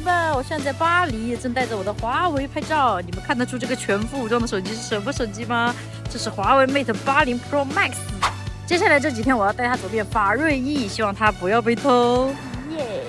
们，我现在在巴黎，正带着我的华为拍照。你们看得出这个全副武装的手机是什么手机吗？这是华为 Mate 80 Pro Max。接下来这几天我要带它走遍法瑞意，希望它不要被偷。耶！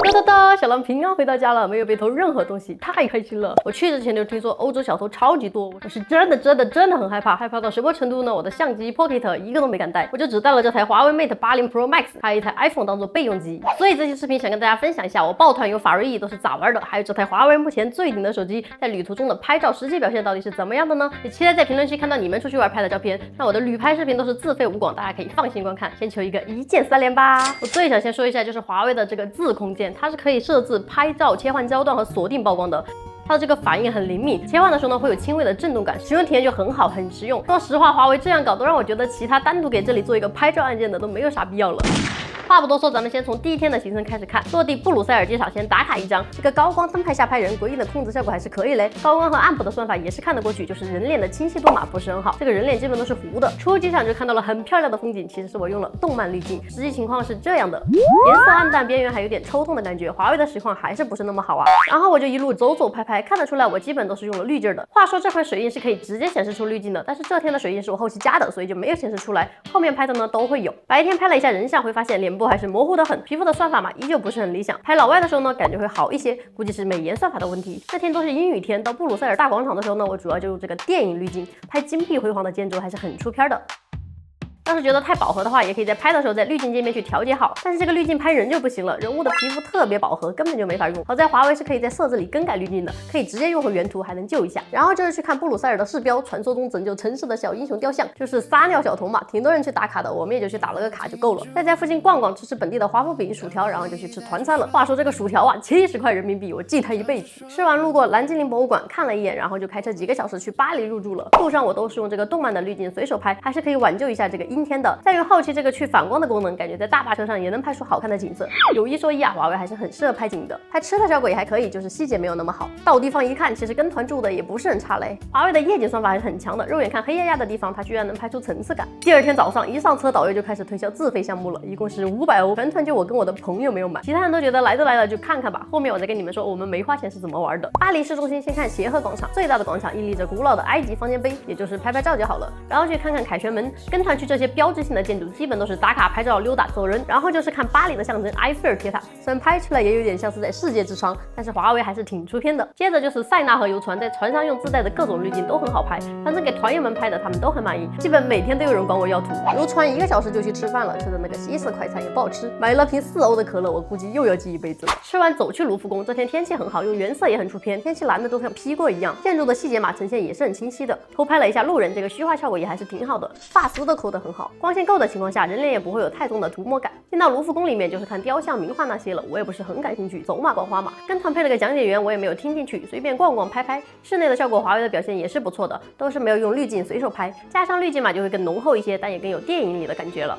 哒哒哒，小狼平安回到家了，没有被偷任何东西，太开心了。我去之前就听说欧洲小偷超级多，我是真的很害怕，害怕到什么程度呢？我的相机 Pocket 一个都没敢带，我就只带了这台华为 Mate 80 Pro Max， 还有一台 iPhone 当做备用机。所以这期视频想跟大家分享一下我抱团游法瑞意都是咋玩的，还有这台华为目前最顶的手机在旅途中的拍照实际表现到底是怎么样的呢？也期待在评论区看到你们出去玩拍的照片。那我的旅拍视频都是自费无广，大家可以放心观看。先求一个一键3连吧。我最想先说一下就是华为的这个自空间，它是可以设置拍照、切换焦段和锁定曝光的。它的这个反应很灵敏，切换的时候呢会有轻微的震动感，使用体验就很好，很实用。说实话，华为这样搞都让我觉得其他单独给这里做一个拍照按键的都没有啥必要了。话不多说，咱们先从第一天的行程开始看。落地布鲁塞尔机场先打卡一张，这个高光灯牌下拍人，鬼影的控制效果还是可以嘞。高光和暗谱的算法也是看得过去，就是人脸的清晰度嘛不是很好，这个人脸基本都是糊的。出机场就看到了很漂亮的风景，其实是我用了动漫滤镜，实际情况是这样的，颜色暗淡，边缘还有点抽痛的感觉，华为的实况还是不是那么好啊。然后我就一路走拍，看得出来我基本都是用了滤镜的。话说这款水印是可以直接显示出滤镜的，但是这天的水印是我后期加的，所以就没有显示出来，后面拍的呢都会有。白天拍了一下人像，会发现脸部还是模糊的很。皮肤的算法嘛，依旧不是很理想。拍老外的时候呢，感觉会好一些，估计是美颜算法的问题。这天都是阴雨天，到布鲁塞尔大广场的时候呢，我主要就用这个电影滤镜拍金碧辉煌的建筑，还是很出片的。要是觉得太饱和的话，也可以在拍的时候在滤镜界面去调节好，但是这个滤镜拍人就不行了，人物的皮肤特别饱和，根本就没法用。好在华为是可以在设置里更改滤镜的，可以直接用回原图，还能救一下。然后就是去看布鲁塞尔的市标，传说中拯救城市的小英雄雕像，就是撒尿小童嘛，挺多人去打卡的，我们也就去打了个卡就够了。再在附近逛逛，吃吃本地的华夫饼、薯条，然后就去吃团餐了。话说这个薯条啊，70块人民币，我记它一辈子。吃完路过蓝精灵博物馆看了一眼，然后就开车几个小时去巴黎入住了。路上我都是用这个动漫的滤镜随手拍，还是可以挽救一下这个阴天的。再用后期这个去反光的功能，感觉在大巴车上也能拍出好看的景色。有一说一啊，华为还是很适合拍景的，拍吃的效果也还可以，就是细节没有那么好。到地方一看，其实跟团住的也不是很差嘞。华为的夜景算法还是很强的，肉眼看黑压压的地方，它居然能拍出层次感。第二天早上一上车，导游就开始推销自费项目了，一共是500欧，全团就我跟我的朋友没有买，其他人都觉得来都来了就看看吧。后面我再跟你们说我们没花钱是怎么玩的。巴黎市中心先看协和广场，最大的广场屹立着古老的埃及方尖碑，也就是拍拍照就好了。然后去看看凯旋门，跟团去这些标志性的建筑，基本都是打卡拍照溜达走人。然后就是看巴黎的象征埃菲尔铁塔，虽然拍出来也有点像是在世界之窗，但是华为还是挺出片的。接着就是塞纳河游船，在船上用自带的各种滤镜都很好拍，反正给团友们拍的他们都很满意，基本每天都有人管我要图。游船1个小时就去吃饭了，吃的那个西式快餐也不好吃，买了瓶4欧的可乐，我估计又要记一辈子了。吃完走去卢浮宫，这天天气很好，用原色也很出片，天气蓝的都像 P 过一样，建筑的细节嘛呈现也是很清晰的。偷拍了一下路人，这个虚化效果也还是挺好的，发丝都抠得很好，光线够的情况下，人脸也不会有太重的涂抹感。进到卢浮宫里面就是看雕像、名画那些了，我也不是很感兴趣，走马观花嘛。跟团配了个讲解员，我也没有听进去，随便逛逛拍拍。室内的效果，华为的表现也是不错的，都是没有用滤镜随手拍，加上滤镜嘛就会更浓厚一些，但也更有电影里的感觉了。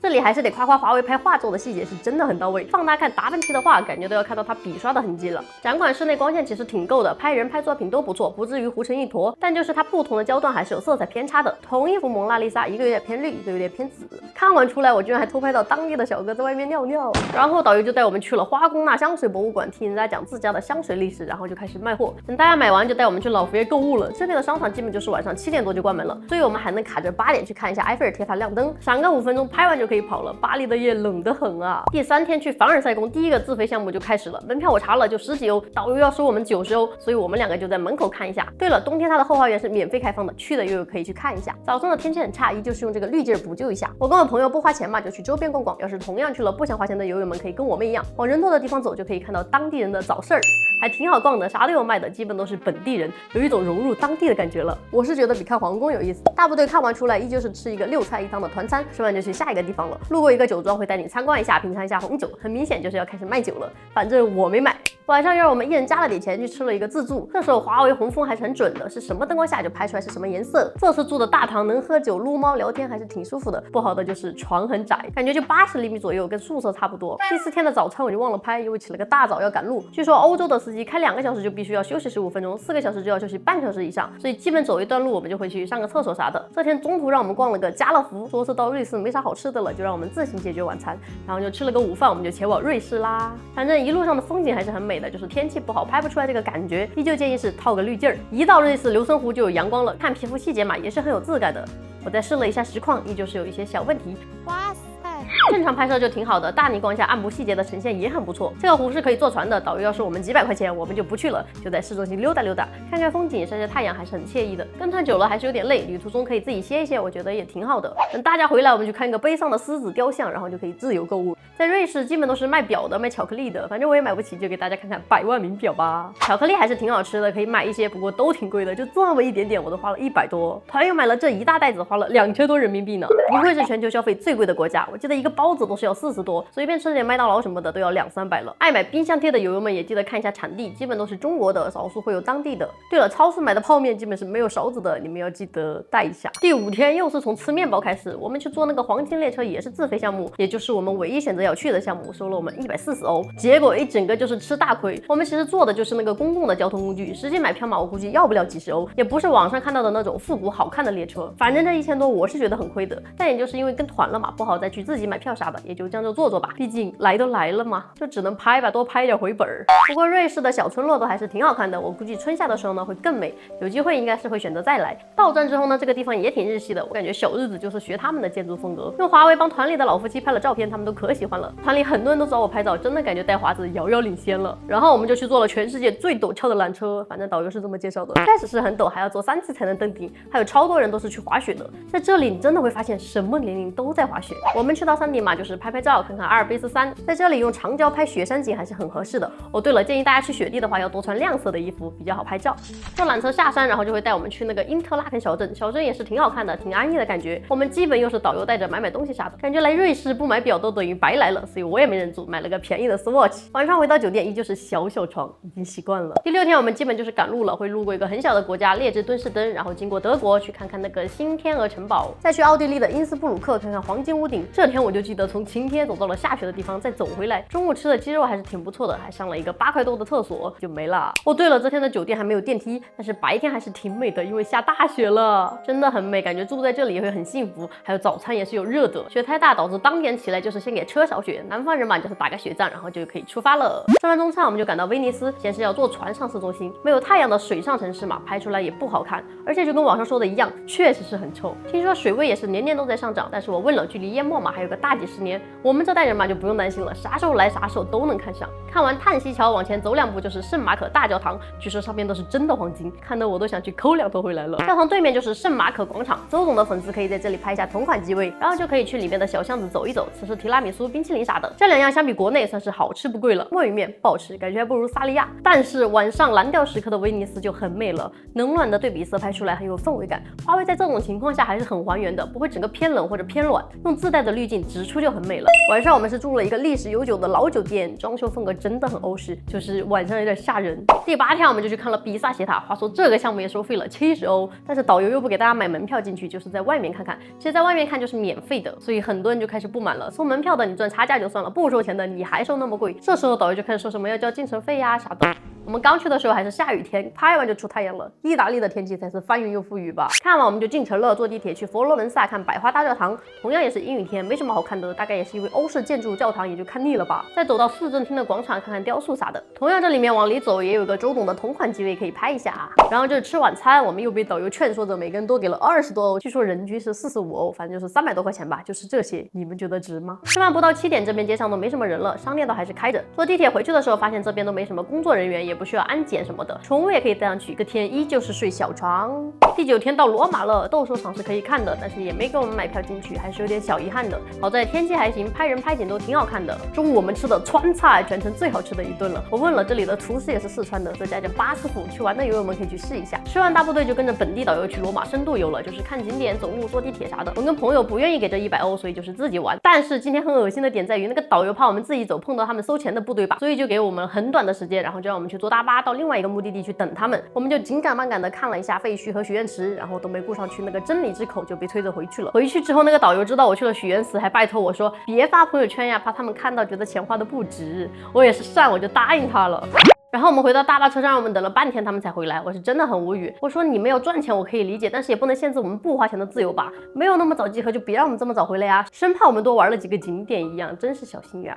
这里还是得夸夸华为拍画作的细节是真的很到位，放大看达芬奇的画，感觉都要看到他笔刷的痕迹了。展馆室内光线其实挺够的，拍人拍作品都不错，不至于糊成一坨，但就是它不同的焦段还是有色彩偏差的。同一幅蒙娜丽莎，一个有点偏绿，一个有点偏紫。看完出来，我居然还偷拍到当地的小哥在外面尿尿。然后导游就带我们去了花宫纳香水博物馆，听人家讲自家的香水历史，然后就开始卖货。等大家买完，就带我们去老佛爷购物了。这边的商场基本就是晚上7点多就关门了，所以我们还能卡着8点去看一下埃菲尔铁塔亮灯，闪个5分钟，拍完就可以跑了。巴黎的夜冷得很啊。第3天去凡尔赛宫，第一个自费项目就开始了，门票我查了就10几欧，导游要收我们90欧，所以我们2个就在门口看一下。对了，冬天它的后花园是免费开放的，去的又有可以去看一下。早上的天气很差，依旧是用这个滤镜补救一下。我跟我朋友不花钱嘛，就去周边逛逛。要是同样去了不想花钱的游友们，可以跟我们一样，往人多的地方走，就可以看到当地人的早市儿，还挺好逛的，啥都有卖的，基本都是本地人，有一种融入当地的感觉了。我是觉得比看皇宫有意思。大部队看完出来，依旧是吃一个6菜1汤的团餐，吃完就去下一个地方了。路过一个酒庄，会带你参观一下，品尝一下红酒，很明显就是要开始卖酒了，反正我没买。晚上又让我们一人加了点钱去吃了一个自助，这时候华为红枫还是很准的，是什么灯光下就拍出来是什么颜色。这次住的大堂能喝酒撸猫聊天还是挺舒服的，不好的就是床很窄，感觉就80厘米左右，跟宿舍差不多。第4天的早餐我就忘了拍，因为起了个大早要赶路。据说欧洲的司机开2个小时就必须要休息15分钟，4个小时就要休息半小时以上，所以基本走一段路我们就回去上个厕所啥的。这天中途让我们逛了个家乐福，说是到瑞士没啥好吃的了，就让我们自行解决晚餐，然后就吃了个午饭，我们就前往瑞士啦。反正一路上的风景还是很美的，就是天气不好拍不出来这个感觉，依旧建议是套个滤镜儿。一到瑞士琉森湖就有阳光了，看皮肤细节嘛也是很有质感的。我再试了一下实况，依旧是有一些小问题。哇塞！正常拍摄就挺好的，大逆光下暗部细节的呈现也很不错。这个湖是可以坐船的，导游要是我们几百块钱，我们就不去了，就在市中心溜达溜达，看看风景，晒晒太阳，还是很惬意的。跟团久了还是有点累，旅途中可以自己歇一歇，我觉得也挺好的。等大家回来，我们去看一个悲伤的狮子雕像，然后就可以自由购物。在瑞士基本都是卖表的，卖巧克力的，反正我也买不起，就给大家看看100万名表吧。巧克力还是挺好吃的，可以买一些，不过都挺贵的，就这么一点点，我都花了100多。团友买了这一大袋子，花了2000多人民币呢。不愧是全球消费最贵的国家，我记得一个包子都是要40多，随便吃点麦当劳什么的都要200-300了。爱买冰箱贴的友友们也记得看一下产地，基本都是中国的，少数会有当地的。对了，超市买的泡面基本是没有勺子的，你们要记得带一下。第5天又是从吃面包开始，我们去坐那个黄金列车，也是自费项目，也就是我们唯一选择要去的项目，收了我们140欧，结果一整个就是吃大亏。我们其实坐的就是那个公共的交通工具，实际买票嘛，我估计要不了几十欧，也不是网上看到的那种复古好看的列车。反正这1000多我是觉得很亏的，但也就是因为跟团了嘛，不好再去自己买票啥的，也就这样就坐坐吧，毕竟来都来了嘛，就只能拍吧，多拍点回本儿。不过瑞士的小村落都还是挺好看的，我估计春夏的时候呢会更美，有机会应该是会选择再来。到站之后呢，这个地方也挺日系的，我感觉小日子就是学他们的建筑风格。用华为帮团里的老夫妻拍了照片，他们都可喜欢了，团里很多人都找我拍照，真的感觉带华子遥遥领先了。然后我们就去坐了全世界最陡峭的缆车，反正导游是这么介绍的，开始是很陡，还要坐3次才能登顶，还有超多人都是去滑雪的。在这里你真的会发现什么年龄都在滑雪。我们去到山顶嘛，就是拍拍照，看看阿尔卑斯山，在这里用长焦拍雪山景还是很合适的。哦，对了，建议大家去雪地的话要多穿亮色的衣服，比较好拍照。坐缆车下山，然后就会带我们去那个因特拉肯小镇，小镇也是挺好看的，挺安逸的感觉。我们基本又是导游带着买东西啥的，感觉来瑞士不买表都等于白来了，所以我也没忍住，买了个便宜的 Swatch。晚上回到酒店依旧是小床，已经习惯了。第6天我们基本就是赶路了，会路过一个很小的国家列支敦士登，然后经过德国去看看那个新天鹅城堡，再去奥地利的因斯布鲁克看看黄金屋顶。这天我就记得从晴天走到了下雪的地方，再走回来。中午吃的鸡肉还是挺不错的，还上了一个8块多的厕所就没了。哦，对了，这天的酒店还没有电梯，但是白天还是挺美的，因为下大雪了，真的很美，感觉住在这里也会很幸福。还有早餐也是有热的，雪太大导致当天起来就是先给车扫雪，南方人嘛就是打个雪仗，然后就可以出发了。吃完中餐我们就赶到威尼斯，先是要坐船上市中心，没有太阳的水上城市嘛，拍出来也不好看，而且就跟网上说的一样，确实是很臭。听说水位也是年年都在上涨，但是我问了，距离淹没嘛还有个大几十年，我们这代人嘛就不用担心了，啥时候来啥时候都能看上。看完叹息桥往前走2步就是圣马可大教堂，据说上面都是真的黄金，看得我都想去抠2头回来了。教堂对面就是圣马可广场，周总的粉丝可以在这里拍一下同款机位，然后就可以去里面的小巷子走一走，吃吃提拉米苏、冰淇淋啥的。这2样相比国内算是好吃不贵了。墨鱼面不好吃，感觉还不如萨利亚。但是晚上蓝调时刻的威尼斯就很美了，冷暖的对比色拍出来很有氛围感。华为在这种情况下还是很还原的，不会整个偏冷或者偏暖，用自带的滤镜直出就很美了。晚上我们是住了一个历史悠久的老酒店，装修风格真的很欧式，就是晚上有点吓人。第8天我们就去看了比萨斜塔，话说这个项目也收费了70欧，但是导游又不给大家买门票进去，就是在外面看看。其实在外面看就是免费的，所以很多人就开始不满了，收门票的你赚差价就算了，不收钱的你还收那么贵。这时候导游就开始说什么要交进城费呀啥的。我们刚去的时候还是下雨天，拍完就出太阳了。意大利的天气才是翻云又覆雨吧。看完我们就进城了，坐地铁去佛罗伦萨看百花大教堂，同样也是阴雨天，没什么好看的，大概也是因为欧式建筑教堂也就看腻了吧。再走到市政厅的广场看看雕塑啥的。同样这里面往里走也有个周董的同款机位可以拍一下。然后就是吃晚餐，我们又被导游劝说着每个人多给了20多欧，据说人均是45欧，反正就是300多块钱吧。就是这些，你们觉得值吗？吃饭不到7点，这边街上都没什么人了，商店都还是开着。坐地铁回去的时候发现这边都没什么工作人员，也也不需要安检什么的，宠物也可以带上去，这天依旧是睡小床。第9天到罗马了，斗兽场是可以看的，但是也没给我们买票进去，还是有点小遗憾的。好在天气还行，拍人拍景都挺好看的。中午我们吃的川菜全程最好吃的一顿了，我问了这里的厨师也是四川的，再加上巴师傅，去玩的友友们可以去试一下。吃完大部队就跟着本地导游去罗马深度游了，就是看景点、走路、坐地铁啥的。我跟朋友不愿意给这100欧，所以就是自己玩。但是今天很恶心的点在于，那个导游怕我们自己走碰到他们收钱的部队吧，所以就给我们很短的时间，然后就让我们去坐大巴到另外一个目的地去等他们。我们就紧赶慢赶的看了一下废墟和许愿池，然后都没顾上去那个真理之口，就被推着回去了。回去之后，那个导游知道我去了许愿池，还拜托我说别发朋友圈呀，怕他们看到觉得钱花的不值。我也是善，我就答应他了。然后我们回到大巴车站，我们等了半天他们才回来，我是真的很无语。我说你们要赚钱我可以理解，但是也不能限制我们不花钱的自由吧？没有那么早集合就别让我们这么早回来呀，生怕我们多玩了几个景点一样，真是小心眼。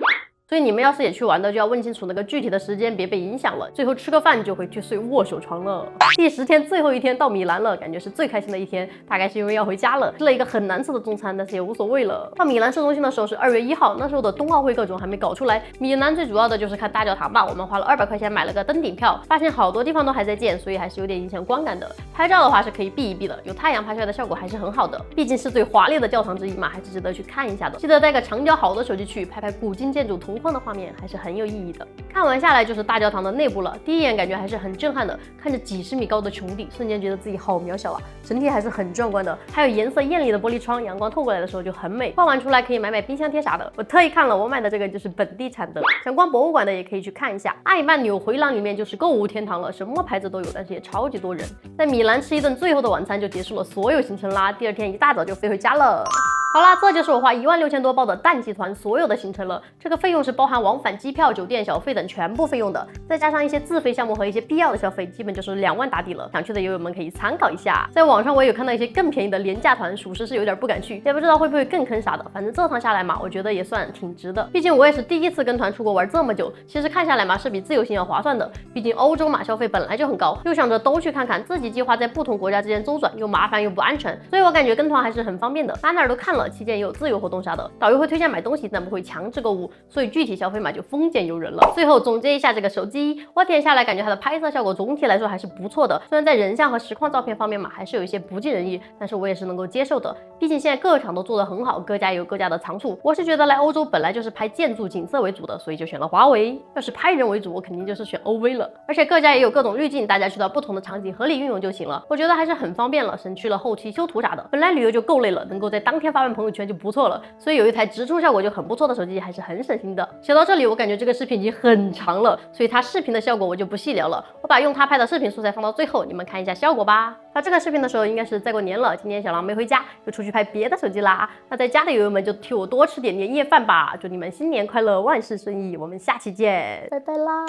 所以你们要是也去玩的，就要问清楚那个具体的时间，别被影响了。最后吃个饭就回去睡握手床了。第10天最后一天到米兰了，感觉是最开心的一天，大概是因为要回家了，吃了一个很难吃的中餐，但是也无所谓了。到米兰市中心的时候是2月1号，那时候的冬奥会各种还没搞出来。米兰最主要的就是看大教堂吧，我们花了200块钱买了个登顶票，发现好多地方都还在建，所以还是有点影响观感的。拍照的话是可以避一避的，有太阳拍出来的效果还是很好的，毕竟是最华丽的教堂之一嘛，还是值得去看一下的。记得带个长焦好的手机去拍拍古今建筑同框的画面，还是很有意义的。看完下来就是大教堂的内部了，第一眼感觉还是很震撼的，看着几10米高的穹顶，瞬间觉得自己好渺小啊，整体还是很壮观的。还有颜色艳丽的玻璃窗，阳光透过来的时候就很美，画完出来可以买冰箱贴啥的。我特意看了，我买的这个就是本地产的，想逛博物馆的也可以去看一下。爱曼纽回廊里面就是购物天堂了，什么牌子都有，但是也超级多人。在米兰吃一顿最后的晚餐就结束了所有行程啦，第2天一大早就飞回家了。好啦，这就是我花16000多报的淡季团所有的行程了。这个费用是包含往返机票、酒店、小费等全部费用的，再加上一些自费项目和一些必要的消费，基本就是2万打底了。想去的友友们可以参考一下。在网上我也有看到一些更便宜的廉价团，属实是有点不敢去，也不知道会不会更坑啥的。反正这趟下来嘛，我觉得也算挺值的。毕竟我也是第一次跟团出国玩这么久，其实看下来嘛是比自由行要划算的。毕竟欧洲嘛消费本来就很高，又想着都去看看，自己计划在不同国家之间周转又麻烦又不安全，所以我感觉跟团还是很方便的。哪儿都看了，期间也有自由活动啥的，导游会推荐买东西，但不会强制购物，所以具体消费嘛就丰俭由人了。最后总结一下这个手机，我体验下来感觉它的拍摄效果总体来说还是不错的，虽然在人像和实况照片方面嘛还是有一些不尽人意，但是我也是能够接受的。毕竟现在各场都做得很好，各家也有各家的长处。我是觉得来欧洲本来就是拍建筑景色为主的，所以就选了华为。要是拍人为主，我肯定就是选 OV 了。而且各家也有各种滤镜，大家去到不同的场景合理运用就行了。我觉得还是很方便了，省去了后期修图啥的。本来旅游就够累了，能够在当天发完朋友圈就不错了，所以有一台直出效果就很不错的手机还是很省心的。写到这里，我感觉这个视频已经很长了，所以它视频的效果我就不细聊了，我把用它拍的视频素材放到最后，你们看一下效果吧。发这个视频的时候应该是再过年了，今年小狼没回家，就出去拍别的手机啦。那在家的友友们就替我多吃点年夜饭吧，祝你们新年快乐，万事顺意，我们下期见，拜拜啦。